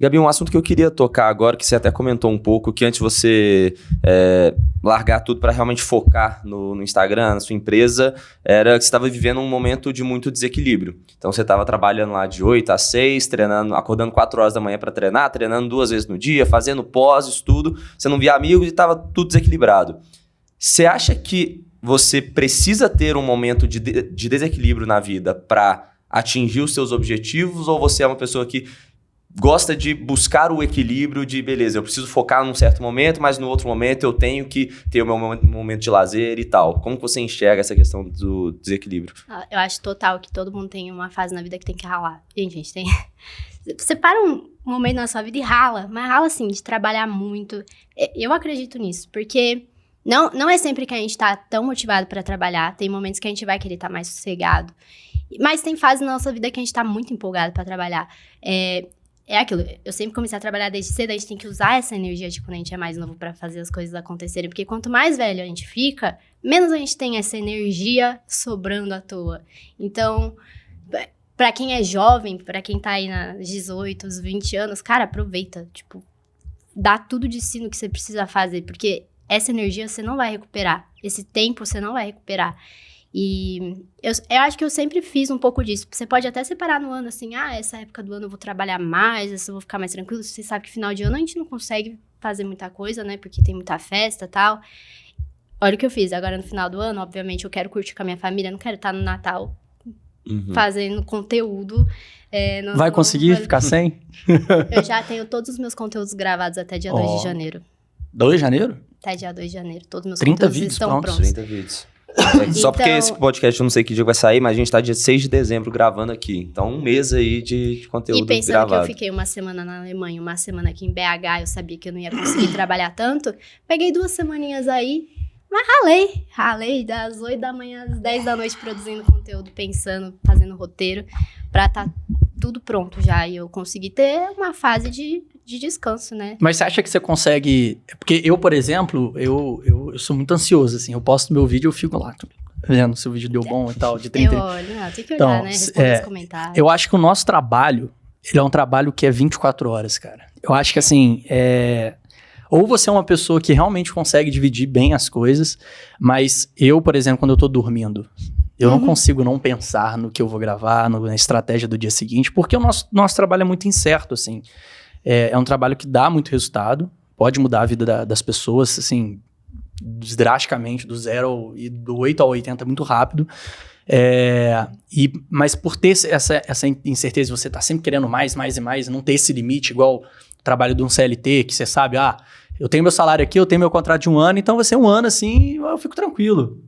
Gabi, um assunto que eu queria tocar agora, que você até comentou um pouco, que antes você largar tudo para realmente focar no Instagram, na sua empresa, era que você estava vivendo um momento de muito desequilíbrio. Então você estava trabalhando lá de 8 às 6, treinando, acordando 4 horas da manhã para treinar, treinando 2 vezes no dia, fazendo pós, estudo, você não via amigos e estava tudo desequilibrado. Você acha que você precisa ter um momento de desequilíbrio na vida para atingir os seus objetivos, ou você é uma pessoa que gosta de buscar o equilíbrio de, beleza, eu preciso focar num certo momento, mas no outro momento eu tenho que ter o meu momento de lazer e tal? Como que você enxerga essa questão do desequilíbrio? Eu acho total que todo mundo tem uma fase na vida que tem que ralar. Gente, tem... Você para um momento na sua vida e rala, mas rala assim, de trabalhar muito. Eu acredito nisso, porque não é sempre que a gente tá tão motivado pra trabalhar, tem momentos que a gente vai querer estar mais sossegado, mas tem fases na nossa vida que a gente tá muito empolgado pra trabalhar. É aquilo, eu sempre comecei a trabalhar desde cedo, a gente tem que usar essa energia de quando a gente é mais novo pra fazer as coisas acontecerem, porque quanto mais velho a gente fica, menos a gente tem essa energia sobrando à toa. Então, pra quem é jovem, pra quem tá aí nos 18, 20 anos, cara, aproveita, tipo, dá tudo de si no que você precisa fazer, porque essa energia você não vai recuperar, esse tempo você não vai recuperar. E eu acho que eu sempre fiz um pouco disso. Você pode até separar no ano, assim, essa época do ano eu vou trabalhar mais, essa eu vou ficar mais tranquilo. Você sabe que final de ano a gente não consegue fazer muita coisa, né, porque tem muita festa e tal. Olha o que eu fiz, agora no final do ano, obviamente eu quero curtir com a minha família, não quero estar no Natal fazendo conteúdo. Vai conseguir ficar sem? Eu já tenho todos os meus conteúdos gravados até dia 2 de janeiro. 2 de janeiro? Até dia 2 de janeiro, todos os meus 30 conteúdos vídeos estão prontos. 30 vídeos. Só porque esse podcast eu não sei que dia vai sair, mas a gente tá dia 6 de dezembro gravando aqui. Então, um mês aí de conteúdo gravado. E pensando que eu fiquei uma semana na Alemanha, uma semana aqui em BH, eu sabia que eu não ia conseguir trabalhar tanto. Peguei 2 semaninhas aí, mas ralei das 8 da manhã às 10 da noite produzindo conteúdo, pensando, fazendo roteiro, pra tá tudo pronto já. E eu consegui ter uma fase de descanso, né? Mas você acha que você consegue... Porque eu, por exemplo, eu sou muito ansioso, assim. Eu posto meu vídeo e eu fico lá, vendo se o vídeo deu bom e tal, de 30... Eu olho, tem que olhar, né? Responder os comentários. Eu acho que o nosso trabalho, ele é um trabalho que é 24 horas, cara. Eu acho que, assim, ou você é uma pessoa que realmente consegue dividir bem as coisas, mas eu, por exemplo, quando eu tô dormindo... Eu não consigo não pensar no que eu vou gravar, na estratégia do dia seguinte, porque o nosso trabalho é muito incerto, assim. É um trabalho que dá muito resultado, pode mudar a vida das pessoas, assim, drasticamente, do 0 e do 8 ao 80 muito rápido. Mas por ter essa incerteza, você tá sempre querendo mais e mais, não ter esse limite, igual o trabalho de um CLT, que você sabe, eu tenho meu salário aqui, eu tenho meu contrato de 1 ano, então vai ser 1 ano assim, eu fico tranquilo.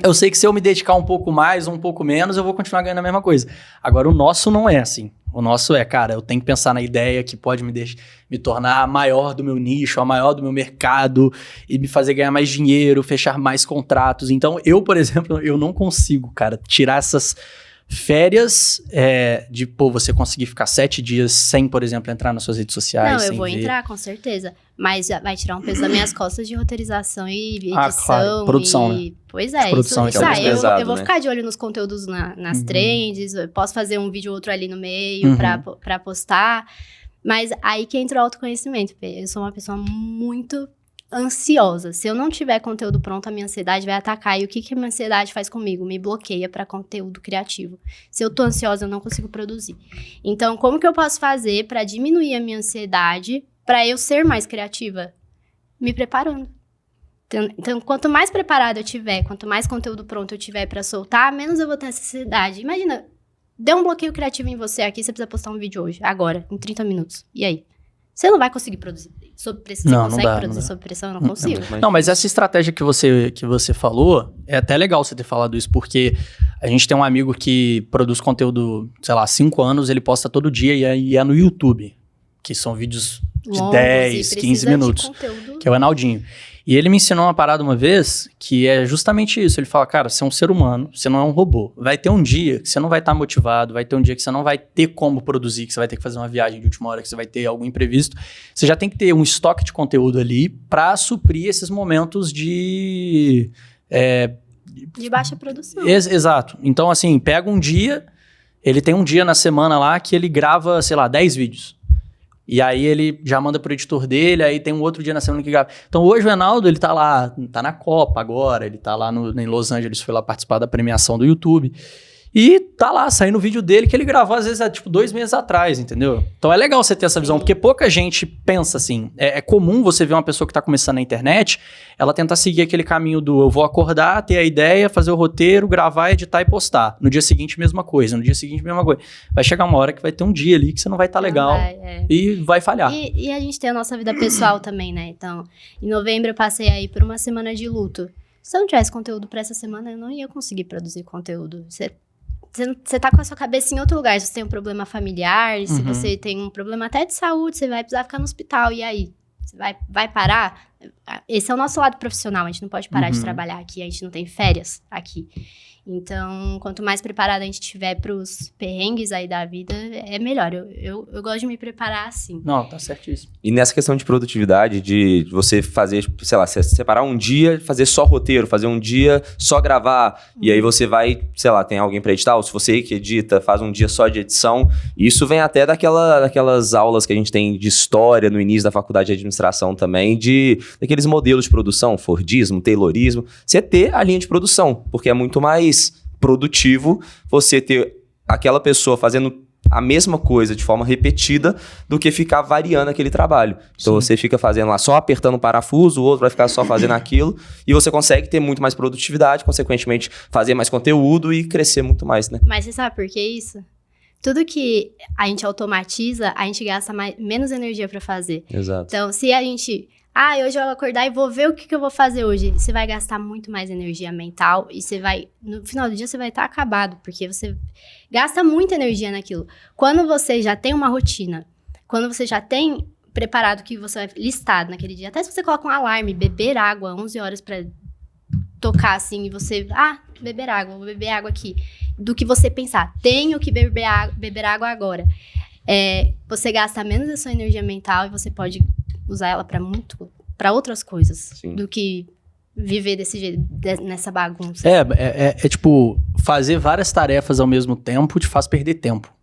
Eu sei que se eu me dedicar um pouco mais ou um pouco menos, eu vou continuar ganhando a mesma coisa. Agora, o nosso não é assim. O nosso cara, eu tenho que pensar na ideia que pode me tornar a maior do meu nicho, a maior do meu mercado, e me fazer ganhar mais dinheiro, fechar mais contratos. Então, eu, por exemplo, eu não consigo, cara, tirar essas férias de, você conseguir ficar 7 dias sem, por exemplo, entrar nas suas redes sociais. Não, eu vou entrar, com certeza. Mas vai tirar um peso das minhas costas de roteirização e edição. Claro. Produção, né? Pois é, produção, isso eu vou ficar de olho nos conteúdos nas trends, eu posso fazer um vídeo ou outro ali no meio pra postar. Mas aí que entra o autoconhecimento. Eu sou uma pessoa muito ansiosa. Se eu não tiver conteúdo pronto, a minha ansiedade vai atacar. E o que a minha ansiedade faz comigo? Me bloqueia para conteúdo criativo. Se eu tô ansiosa, eu não consigo produzir. Então, como que eu posso fazer para diminuir a minha ansiedade, para eu ser mais criativa? Me preparando. Então, quanto mais preparado eu tiver, quanto mais conteúdo pronto eu tiver para soltar, menos eu vou ter essa ansiedade. Imagina, deu um bloqueio criativo em você aqui, você precisa postar um vídeo hoje, agora, em 30 minutos. E aí? Você não vai conseguir produzir sob pressão. Você consegue produzir sob pressão? Eu não consigo. Não, mas essa estratégia que você falou, é até legal você ter falado isso, porque a gente tem um amigo que produz conteúdo, sei lá, 5 anos, ele posta todo dia e é no YouTube, que são vídeos de longos, 10, 15 minutos, que é o Enaldinho. E ele me ensinou uma parada uma vez, que é justamente isso. Ele fala, cara, você é um ser humano, você não é um robô. Vai ter um dia que você não vai estar motivado, vai ter um dia que você não vai ter como produzir, que você vai ter que fazer uma viagem de última hora, que você vai ter algum imprevisto. Você já tem que ter um estoque de conteúdo ali para suprir esses momentos de baixa produção. Exato. Então, assim, pega um dia, ele tem um dia na semana lá que ele grava, sei lá, 10 vídeos. E aí ele já manda pro editor dele, aí tem um outro dia na semana que grava. Então hoje o Enaldo, ele tá lá, tá na Copa agora, ele tá lá em Los Angeles, foi lá participar da premiação do YouTube. E tá lá, saindo o vídeo dele que ele gravou às vezes há 2 meses atrás, entendeu? Então é legal você ter essa visão, porque pouca gente pensa assim. É comum você ver uma pessoa que tá começando na internet, ela tentar seguir aquele caminho do eu vou acordar, ter a ideia, fazer o roteiro, gravar, editar e postar. No dia seguinte, mesma coisa. No dia seguinte, mesma coisa. Vai chegar uma hora que vai ter um dia ali que você não vai estar legal e vai falhar. E a gente tem a nossa vida pessoal também, né? Então, em novembro eu passei aí por uma semana de luto. Se eu não tivesse conteúdo pra essa semana, eu não ia conseguir produzir conteúdo. Você tá com a sua cabeça em outro lugar. Se você tem um problema familiar, se você tem um problema até de saúde, você vai precisar ficar no hospital. E aí? Você vai parar? Esse é o nosso lado profissional. A gente não pode parar de trabalhar aqui. A gente não tem férias aqui. Então, quanto mais preparado a gente tiver pros perrengues aí da vida, é melhor. Eu gosto de me preparar assim. Não, tá certíssimo. E nessa questão de produtividade, de você fazer, sei lá, separar um dia, fazer só roteiro, fazer um dia só gravar, e aí você vai, sei lá, tem alguém pra editar, ou se você que edita, faz um dia só de edição, isso vem até daquelas aulas que a gente tem de história no início da faculdade de administração também, daqueles modelos de produção, Fordismo, Taylorismo, você ter a linha de produção, porque é muito mais produtivo você ter aquela pessoa fazendo a mesma coisa de forma repetida do que ficar variando aquele trabalho. Então você fica fazendo lá só apertando o parafuso, o outro vai ficar só fazendo aquilo e você consegue ter muito mais produtividade, consequentemente fazer mais conteúdo e crescer muito mais, né? Mas você sabe por que isso? Tudo que a gente automatiza, a gente gasta menos energia pra fazer. Exato. Então, se a gente... hoje eu vou acordar e vou ver o que eu vou fazer hoje. Você vai gastar muito mais energia mental e você vai... No final do dia, você vai estar acabado, porque você gasta muita energia naquilo. Quando você já tem uma rotina, quando você já tem preparado o que você vai listado naquele dia, até se você coloca um alarme, beber água, 11 horas pra tocar assim, e você... beber água, vou beber água aqui. Do que você pensar, tenho que beber água agora. Você gasta menos a sua energia mental e você pode... usar ela para outras coisas. Sim. Do que viver desse jeito, nessa bagunça. É tipo, fazer várias tarefas ao mesmo tempo te faz perder tempo.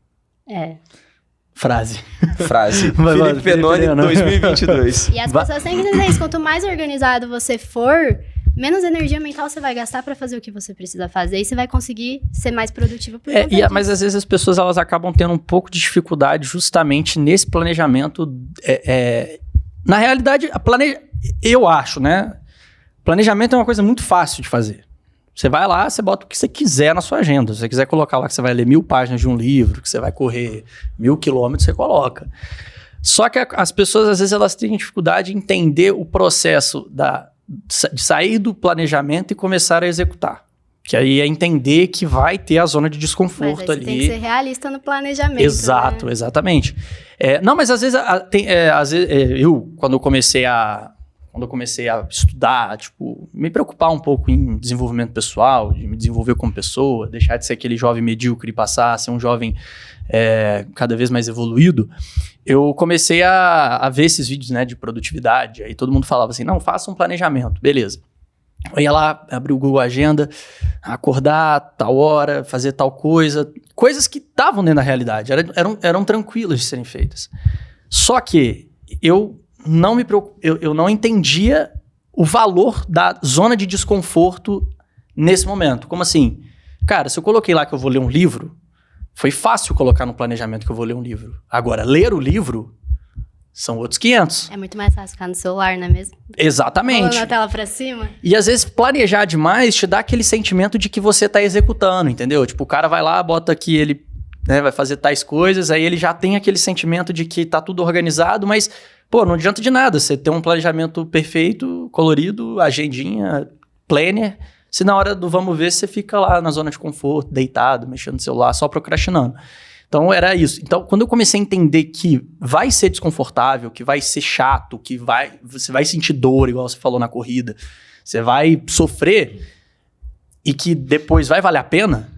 Frase. Felipe Penoni, 2022. E as pessoas têm que entender isso. Quanto mais organizado você for, menos energia mental você vai gastar para fazer o que você precisa fazer. E você vai conseguir ser mais produtivo por conta disso. Mas às vezes as pessoas elas acabam tendo um pouco de dificuldade justamente nesse planejamento. Na realidade, eu acho, né? Planejamento é uma coisa muito fácil de fazer. Você vai lá, você bota o que você quiser na sua agenda. Se você quiser colocar lá que você vai ler 1000 páginas de um livro, que você vai correr 1000 quilômetros, você coloca. Só que as pessoas, às vezes, elas têm dificuldade em entender o processo de sair do planejamento e começar a executar. Que aí é entender que vai ter a zona de desconforto. Mas aí ali. Você tem que ser realista no planejamento. Exato, né? Exatamente. Não, mas às vezes, eu, quando eu comecei a estudar, tipo, me preocupar um pouco em desenvolvimento pessoal, de me desenvolver como pessoa, deixar de ser aquele jovem medíocre e passar a ser um jovem cada vez mais evoluído, eu comecei a ver esses vídeos, né, de produtividade. Aí todo mundo falava assim, não, faça um planejamento, beleza. Eu ia lá, abrir o Google Agenda, acordar tal hora, fazer tal coisa. Coisas que estavam dentro da realidade, eram tranquilas de serem feitas. Só que eu não entendia o valor da zona de desconforto nesse momento. Como assim? Cara, se eu coloquei lá que eu vou ler um livro, foi fácil colocar no planejamento que eu vou ler um livro. Agora, ler o livro... são outros 500. É muito mais fácil ficar no celular, não é mesmo? Exatamente. Colando a tela pra cima. E às vezes planejar demais te dá aquele sentimento de que você tá executando, entendeu? Tipo, o cara vai lá, bota aqui, ele vai fazer tais coisas, aí ele já tem aquele sentimento de que tá tudo organizado, mas, pô, não adianta de nada você ter um planejamento perfeito, colorido, agendinha, planner, se na hora do vamos ver você fica lá na zona de conforto, deitado, mexendo no celular, só procrastinando. Então, era isso. Então, quando eu comecei a entender que vai ser desconfortável, que vai ser chato, que você vai sentir dor, igual você falou na corrida, você vai sofrer e que depois vai valer a pena,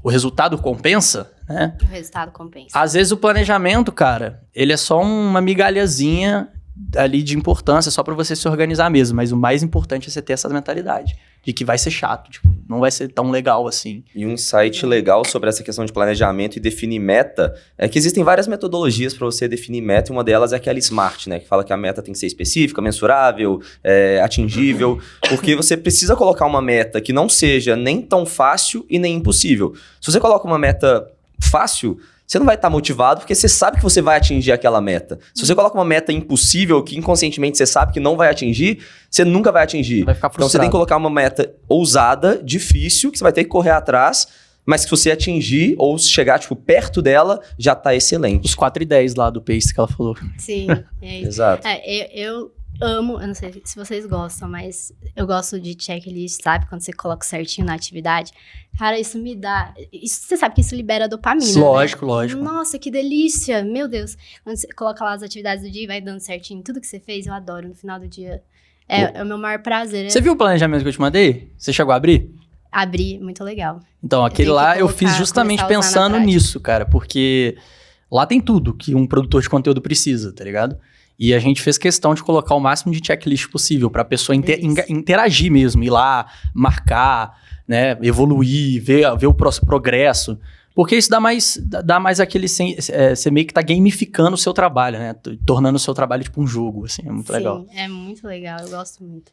o resultado compensa, né? O resultado compensa. Às vezes o planejamento, cara, ele é só uma migalhazinha ali de importância só pra você se organizar mesmo, mas o mais importante é você ter essa mentalidade de que vai ser chato, tipo, não vai ser tão legal assim. E um insight legal sobre essa questão de planejamento e definir meta é que existem várias metodologias para você definir meta, e uma delas é aquela SMART, né? Que fala que a meta tem que ser específica, mensurável, atingível, porque você precisa colocar uma meta que não seja nem tão fácil e nem impossível. Se você coloca uma meta fácil, você não vai estar motivado porque você sabe que você vai atingir aquela meta. Se você coloca uma meta impossível que inconscientemente você sabe que não vai atingir, você nunca vai atingir. Vai ficar frustrado. Então você tem que colocar uma meta ousada, difícil, que você vai ter que correr atrás, mas que se você atingir ou chegar tipo, perto dela, já tá excelente. Os 4 e 10 lá do Pace que ela falou. Sim, é isso. Exato. Eu amo, eu não sei se vocês gostam, mas eu gosto de checklist, sabe? Quando você coloca certinho na atividade. Cara, isso me dá... você sabe que isso libera dopamina, Lógico, né? lógico. Nossa, que delícia! Meu Deus. Quando você coloca lá as atividades do dia e vai dando certinho tudo que você fez, eu adoro. No final do dia, é o meu maior prazer. Você viu o planejamento que eu te mandei? Você chegou a abrir? Abrir, muito legal. Então, aquele tenho que lá eu colocar, fiz justamente começar a usar na pensando prática. nisso, cara, porque lá tem tudo que um produtor de conteúdo precisa, tá ligado? E a gente fez questão de colocar o máximo de checklist possível pra pessoa Delícia. interagir mesmo, ir lá, marcar, né, evoluir, ver o progresso. Porque isso dá mais aquele... você meio que tá gamificando o seu trabalho, né? Tornando o seu trabalho tipo um jogo, assim, é muito legal. Sim, é muito legal, eu gosto muito.